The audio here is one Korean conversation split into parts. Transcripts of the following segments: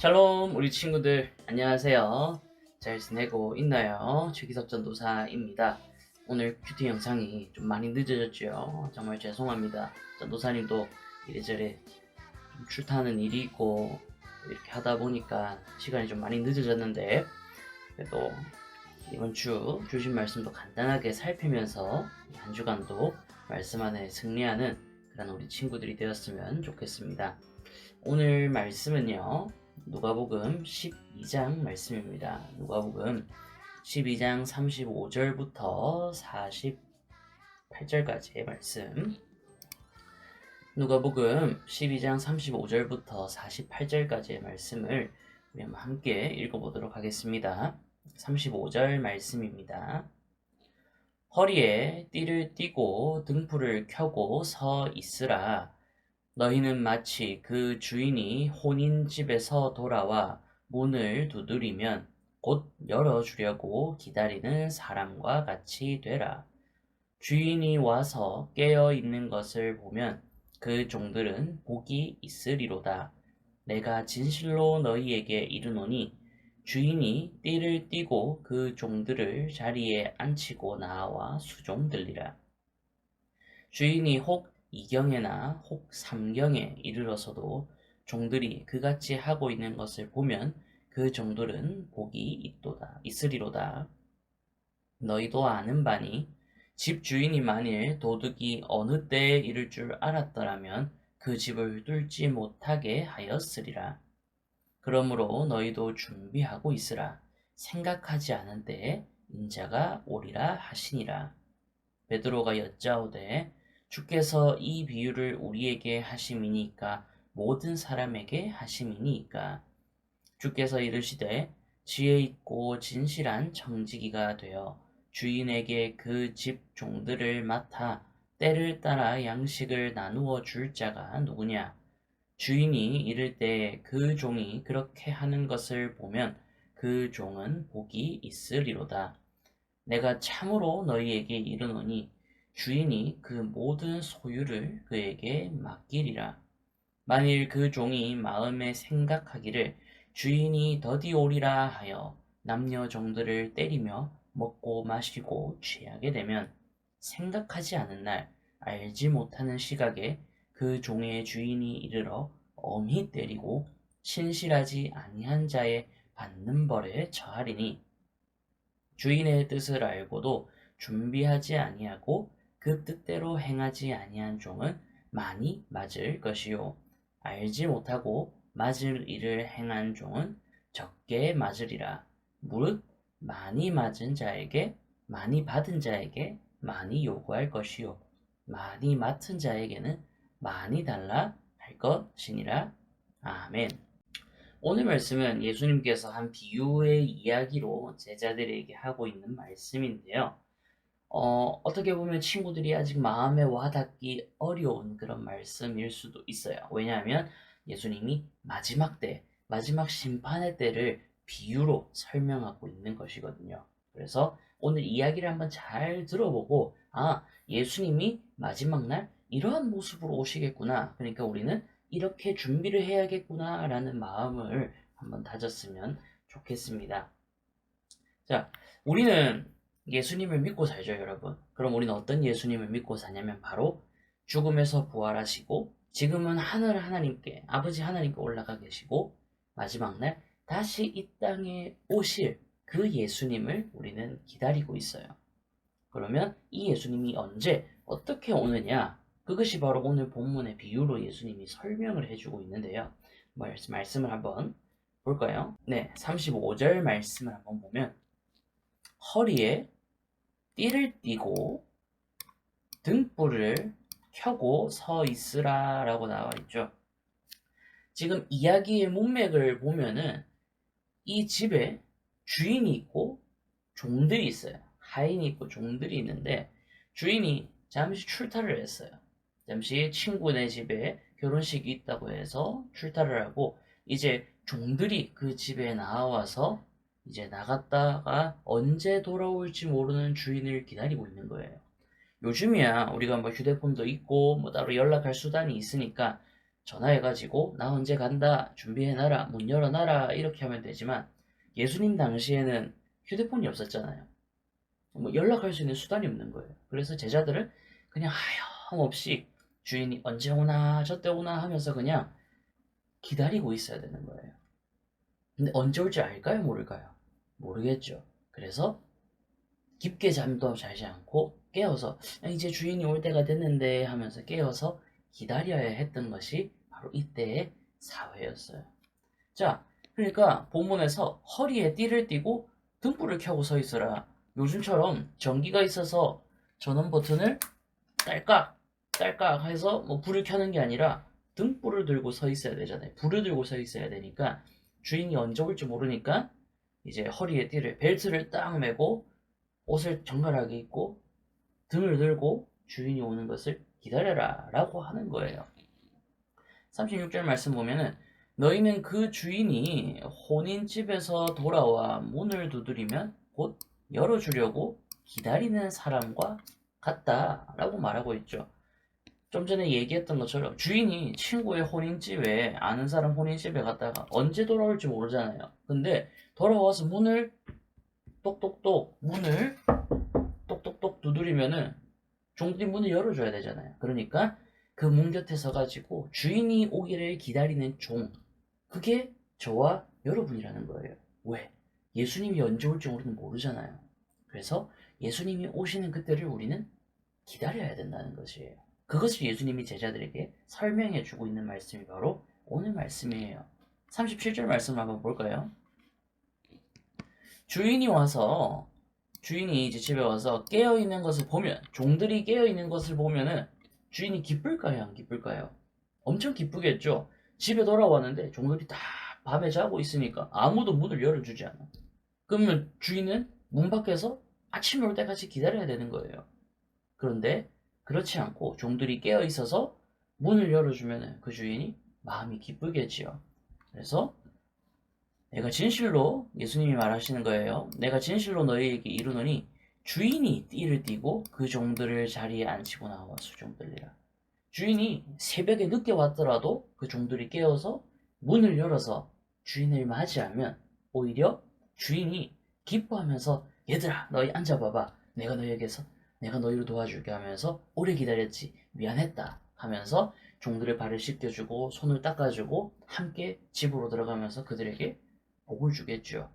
샬롬 우리 친구들 안녕하세요. 잘 지내고 있나요? 최기석 전도사입니다. 오늘 큐티 영상이 좀 많이 늦어졌죠. 정말 죄송합니다. 전도사님도 이래저래 좀 출타하는 일이 있고 이렇게 하다 보니까 시간이 좀 많이 늦어졌는데 그래도 이번 주 주신 말씀도 간단하게 살피면서 한 주간도 말씀 안에 승리하는 그런 우리 친구들이 되었으면 좋겠습니다. 오늘 말씀은요. 누가복음 12장 말씀입니다. 누가복음 12장 35절부터 48절까지의 말씀. 누가복음 12장 35절부터 48절까지의 말씀을 우리 한번 함께 읽어보도록 하겠습니다. 35절 말씀입니다. 허리에 띠를 띠고 등불을 켜고 서 있으라. 너희는 마치 그 주인이 혼인 집에서 돌아와 문을 두드리면 곧 열어주려고 기다리는 사람과 같이 되라. 주인이 와서 깨어 있는 것을 보면 그 종들은 복이 있으리로다. 내가 진실로 너희에게 이르노니 주인이 띠를 띠고 그 종들을 자리에 앉히고 나와 수종들리라. 주인이 혹 이경에나 혹 삼경에 이르러서도 종들이 그같이 하고 있는 것을 보면 그 종들은 복이 있으리로다. 너희도 아는 바니 집 주인이 만일 도둑이 어느 때에 이를 줄 알았더라면 그 집을 뚫지 못하게 하였으리라. 그러므로 너희도 준비하고 있으라. 생각하지 않은 때에 인자가 오리라 하시니라. 베드로가 여짜오되 주께서 이 비유를 우리에게 하심이니까 모든 사람에게 하심이니까. 주께서 이르시되 지혜 있고 진실한 청지기가 되어 주인에게 그 집 종들을 맡아 때를 따라 양식을 나누어 줄 자가 누구냐? 주인이 이를 때 그 종이 그렇게 하는 것을 보면 그 종은 복이 있으리로다. 내가 참으로 너희에게 이르노니 주인이 그 모든 소유를 그에게 맡기리라. 만일 그 종이 마음에 생각하기를 주인이 더디 오리라 하여 남녀 종들을 때리며 먹고 마시고 취하게 되면 생각하지 않은 날 알지 못하는 시각에 그 종의 주인이 이르러 엄히 때리고 신실하지 아니한 자의 받는 벌에 처하리니 주인의 뜻을 알고도 준비하지 아니하고 그 뜻대로 행하지 아니한 종은 많이 맞을 것이요 알지 못하고 맞을 일을 행한 종은 적게 맞으리라. 무릇 많이 맞은 자에게 많이 받은 자에게 많이 요구할 것이요 많이 맡은 자에게는 많이 달라 할 것이니라. 아멘. 오늘 말씀은 예수님께서 한 비유의 이야기로 제자들에게 하고 있는 말씀인데요. 어떻게 보면 친구들이 아직 마음에 와닿기 어려운 그런 말씀일 수도 있어요. 왜냐하면 예수님이 마지막 때, 마지막 심판의 때를 비유로 설명하고 있는 것이거든요. 그래서 오늘 이야기를 한번 잘 들어보고, 예수님이 마지막 날 이러한 모습으로 오시겠구나. 그러니까 우리는 이렇게 준비를 해야겠구나라는 마음을 한번 다졌으면 좋겠습니다. 자, 우리는 예수님을 믿고 살죠, 여러분. 그럼 우리는 어떤 예수님을 믿고 사냐면 바로 죽음에서 부활하시고 지금은 하늘 하나님께, 아버지 하나님께 올라가 계시고 마지막 날 다시 이 땅에 오실 그 예수님을 우리는 기다리고 있어요. 그러면 이 예수님이 언제, 어떻게 오느냐? 그것이 바로 오늘 본문의 비유로 예수님이 설명을 해주고 있는데요. 말씀을 한번 볼까요? 네, 35절 말씀을 한번 보면 허리에 띠를 띠고 등불을 켜고 서 있으라 라고 나와 있죠. 지금 이야기의 문맥을 보면은 이 집에 주인이 있고 종들이 있어요. 하인이 있고 종들이 있는데 주인이 잠시 출타를 했어요. 잠시 친구네 집에 결혼식이 있다고 해서 출타를 하고 이제 종들이 그 집에 나와서 이제 나갔다가 언제 돌아올지 모르는 주인을 기다리고 있는 거예요. 요즘이야 우리가 뭐 휴대폰도 있고 뭐 따로 연락할 수단이 있으니까 전화해가지고 나 언제 간다, 준비해놔라, 문 열어놔라 이렇게 하면 되지만 예수님 당시에는 휴대폰이 없었잖아요. 뭐 연락할 수 있는 수단이 없는 거예요. 그래서 제자들은 그냥 하염없이 주인이 언제 오나 저때 오나 하면서 그냥 기다리고 있어야 되는 거예요. 근데 언제 올지 알까요? 모를까요? 모르겠죠. 그래서 깊게 잠도 자지 않고 깨어서 이제 주인이 올 때가 됐는데 하면서 깨어서 기다려야 했던 것이 바로 이때의 사회였어요. 자, 그러니까 본문에서 허리에 띠를 띠고 등불을 켜고 서 있어라. 요즘처럼 전기가 있어서 전원 버튼을 딸깍 딸깍 해서 뭐 불을 켜는 게 아니라 등불을 들고 서 있어야 되잖아요. 불을 들고 서 있어야 되니까 주인이 언제 올지 모르니까 이제 허리에 띠를 벨트를 딱 매고 옷을 정갈하게 입고 등을 들고 주인이 오는 것을 기다려라 라고 하는 거예요. 36절 말씀 보면은 너희는 그 주인이 혼인집에서 돌아와 문을 두드리면 곧 열어주려고 기다리는 사람과 같다라고 말하고 있죠. 좀 전에 얘기했던 것처럼 주인이 친구의 혼인집에 아는 사람 혼인집에 갔다가 언제 돌아올지 모르잖아요. 근데 돌아와서 문을 똑똑똑 두드리면은 종들이 문을 열어줘야 되잖아요. 그러니까 그 문 곁에 서가지고 주인이 오기를 기다리는 종, 그게 저와 여러분이라는 거예요. 왜? 예수님이 언제 올지 우리는 모르잖아요. 그래서 예수님이 오시는 그때를 우리는 기다려야 된다는 것이에요. 그것을 예수님이 제자들에게 설명해 주고 있는 말씀이 바로 오늘 말씀이에요. 37절 말씀 한번 볼까요? 주인이 이제 집에 와서 깨어 있는 것을 보면, 종들이 깨어 있는 것을 보면은 주인이 기쁠까요, 안 기쁠까요? 엄청 기쁘겠죠. 집에 돌아왔는데 종들이 다 밤에 자고 있으니까 아무도 문을 열어주지 않아. 그러면 주인은 문 밖에서 아침에 올 때까지 기다려야 되는 거예요. 그런데 그렇지 않고 종들이 깨어 있어서 문을 열어주면 그 주인이 마음이 기쁘겠지요. 그래서 내가 진실로, 예수님이 말하시는 거예요. 내가 진실로 너희에게 이르노니 주인이 띠를 띠고 그 종들을 자리에 앉히고 나와 수종들리라. 주인이 새벽에 늦게 왔더라도 그 종들이 깨어서 문을 열어서 주인을 맞이하면 오히려 주인이 기뻐하면서 얘들아 너희 앉아봐봐. 내가 너희를 도와줄게 하면서 오래 기다렸지. 미안했다 하면서 종들의 발을 씻겨주고 손을 닦아주고 함께 집으로 들어가면서 그들에게 복을 주겠죠.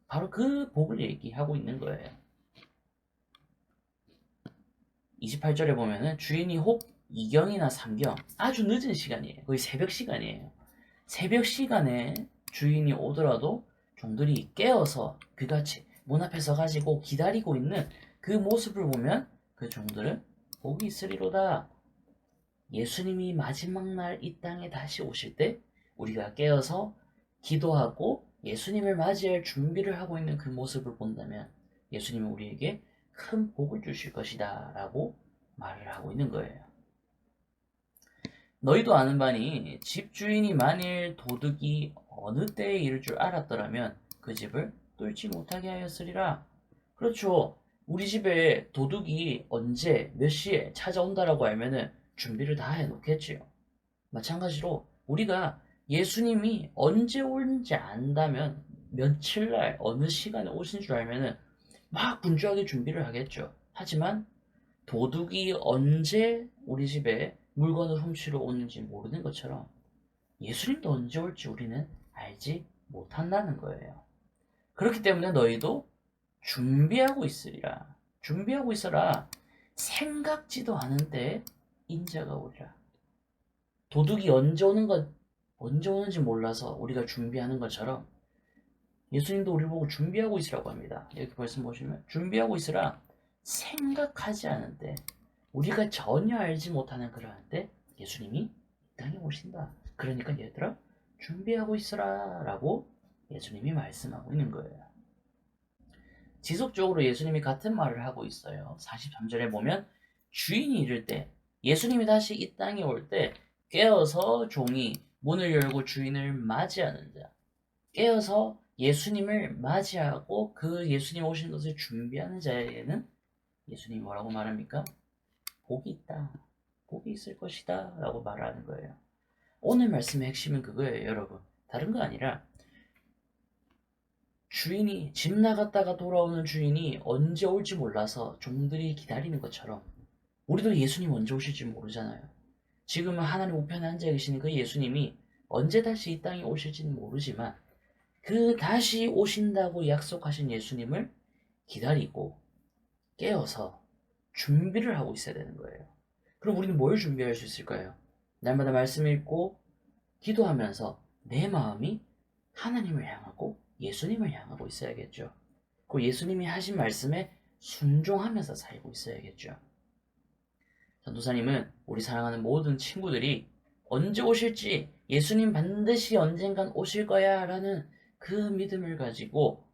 바로 그 복을 얘기하고 있는 거예요. 28절에 보면은 주인이 혹 2경이나 3경, 아주 늦은 시간이에요. 거의 새벽 시간이에요. 새벽 시간에 주인이 오더라도 종들이 깨어서 그같이 문 앞에 서가지고 기다리고 있는 그 모습을 보면 그 종들은 복이 있으리로다. 예수님이 마지막 날 이 땅에 다시 오실 때 우리가 깨어서 기도하고 예수님을 맞이할 준비를 하고 있는 그 모습을 본다면 예수님은 우리에게 큰 복을 주실 것이다 라고 말을 하고 있는 거예요. 너희도 아는 바니 집주인이 만일 도둑이 어느 때에 이를 줄 알았더라면 그 집을 뚫지 못하게 하였으리라. 그렇죠. 우리 집에 도둑이 언제 몇 시에 찾아온다라고 알면은 준비를 다 해놓겠지요. 마찬가지로 우리가 예수님이 언제 오는지 안다면 며칠날 어느 시간에 오신 줄 알면은 막 분주하게 준비를 하겠죠. 하지만 도둑이 언제 우리 집에 물건을 훔치러 오는지 모르는 것처럼 예수님도 언제 올지 우리는 알지 못한다는 거예요. 그렇기 때문에 너희도 준비하고 있으리라. 준비하고 있어라. 생각지도 않은 때에 인자가 오리라. 도둑이 언제 오는지 몰라서 우리가 준비하는 것처럼 예수님도 우리를 보고 준비하고 있으라고 합니다. 이렇게 말씀 보시면 준비하고 있으라. 생각하지 않은 때, 우리가 전혀 알지 못하는 그러한 때 예수님이 이 땅에 오신다. 그러니까 얘들아 준비하고 있으라 라고 예수님이 말씀하고 있는 거예요. 지속적으로 예수님이 같은 말을 하고 있어요. 43절에 보면 주인이 이를 때, 예수님이 다시 이 땅에 올 때 깨어서 종이 문을 열고 주인을 맞이하는 자, 깨어서 예수님을 맞이하고 그 예수님 오신 것을 준비하는 자에게는 예수님이 뭐라고 말합니까? 복이 있다. 복이 있을 것이다. 라고 말하는 거예요. 오늘 말씀의 핵심은 그거예요, 여러분. 다른 거 아니라 주인이 집 나갔다가 돌아오는 주인이 언제 올지 몰라서 종들이 기다리는 것처럼 우리도 예수님 언제 오실지 모르잖아요. 지금은 하나님 우편에 앉아 계시는 그 예수님이 언제 다시 이 땅에 오실지는 모르지만 그 다시 오신다고 약속하신 예수님을 기다리고 깨어서 준비를 하고 있어야 되는 거예요. 그럼 우리는 뭘 준비할 수 있을까요? 날마다 말씀 읽고 기도하면서 내 마음이 하나님을 향하고 예수님을 향하고 있어야겠죠. 그 예수님이 하신 말씀에 순종하면서 살고 있어야겠죠. 전도사님은 우리 사랑하는 모든 친구들이 언제 오실지 예수님 반드시 언젠간 오실 거야 라는 그 믿음을 가지고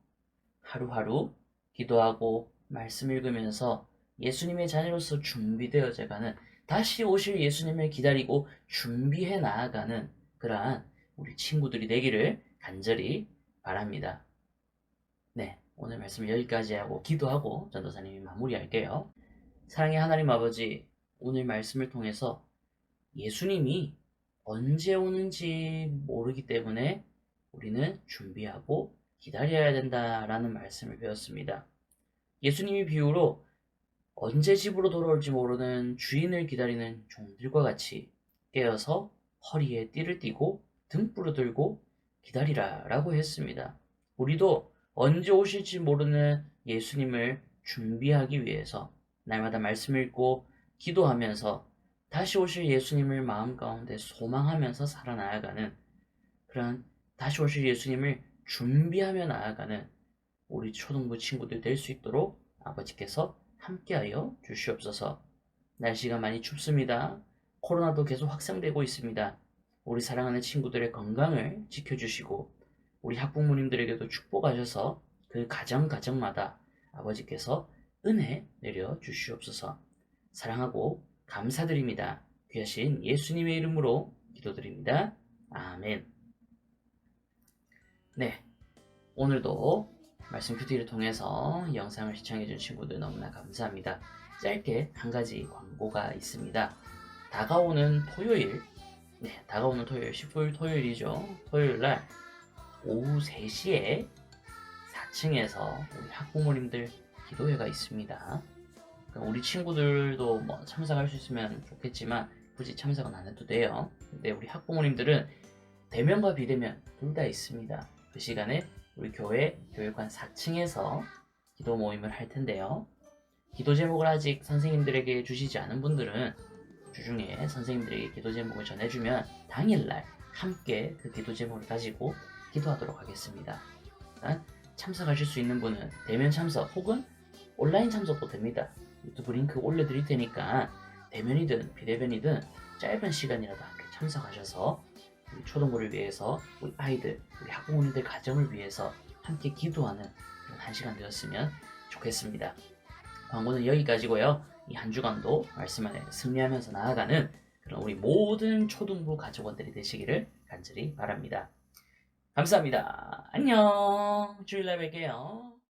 하루하루 기도하고 말씀 읽으면서 예수님의 자녀로서 준비되어져 가는, 다시 오실 예수님을 기다리고 준비해 나아가는 그러한 우리 친구들이 되기를 간절히 바랍니다. 네, 오늘 말씀 여기까지 하고 기도하고 전도사님이 마무리할게요. 사랑의 하나님 아버지, 오늘 말씀을 통해서 예수님이 언제 오는지 모르기 때문에 우리는 준비하고 기다려야 된다라는 말씀을 배웠습니다. 예수님이 비유로 언제 집으로 돌아올지 모르는 주인을 기다리는 종들과 같이 깨어서 허리에 띠를 띠고 등불을 들고 기다리라 라고 했습니다. 우리도 언제 오실지 모르는 예수님을 준비하기 위해서 날마다 말씀 읽고 기도하면서 다시 오실 예수님을 마음 가운데 소망하면서 살아나가는 그런, 다시 오실 예수님을 준비하며 나아가는 우리 초등부 친구들 될 수 있도록 아버지께서 함께하여 주시옵소서. 날씨가 많이 춥습니다. 코로나도 계속 확산되고 있습니다. 우리 사랑하는 친구들의 건강을 지켜주시고 우리 학부모님들에게도 축복하셔서 그 가정마다 아버지께서 은혜 내려 주시옵소서. 사랑하고 감사드립니다. 귀하신 예수님의 이름으로 기도드립니다. 아멘. 네, 오늘도 말씀 큐티를 통해서 영상을 시청해준 친구들 너무나 감사합니다. 짧게 한 가지 광고가 있습니다. 다가오는 토요일, 다가오는 토요일, 19일 토요일이죠. 토요일날 오후 3시에 4층에서 우리 학부모님들 기도회가 있습니다. 우리 친구들도 뭐 참석할 수 있으면 좋겠지만 굳이 참석은 안 해도 돼요. 근데 우리 학부모님들은 대면과 비대면 둘 다 있습니다. 그 시간에 우리 교회 교육관 4층에서 기도 모임을 할 텐데요. 기도 제목을 아직 선생님들에게 주시지 않은 분들은 주중에 선생님들에게 기도 제목을 전해주면 당일날 함께 그 기도 제목을 가지고 기도하도록 하겠습니다. 참석하실 수 있는 분은 대면 참석 혹은 온라인 참석도 됩니다. 유튜브 링크 올려드릴 테니까 대면이든 비대면이든 짧은 시간이라도 함께 참석하셔서 우리 초등부를 위해서, 우리 아이들, 우리 학부모님들 가정을 위해서 함께 기도하는 그런 한 시간 되었으면 좋겠습니다. 광고는 여기까지고요. 이 한 주간도 말씀 안에 승리하면서 나아가는 그런 우리 모든 초등부 가족원들이 되시기를 간절히 바랍니다. 감사합니다. 안녕. 주일날 뵐게요.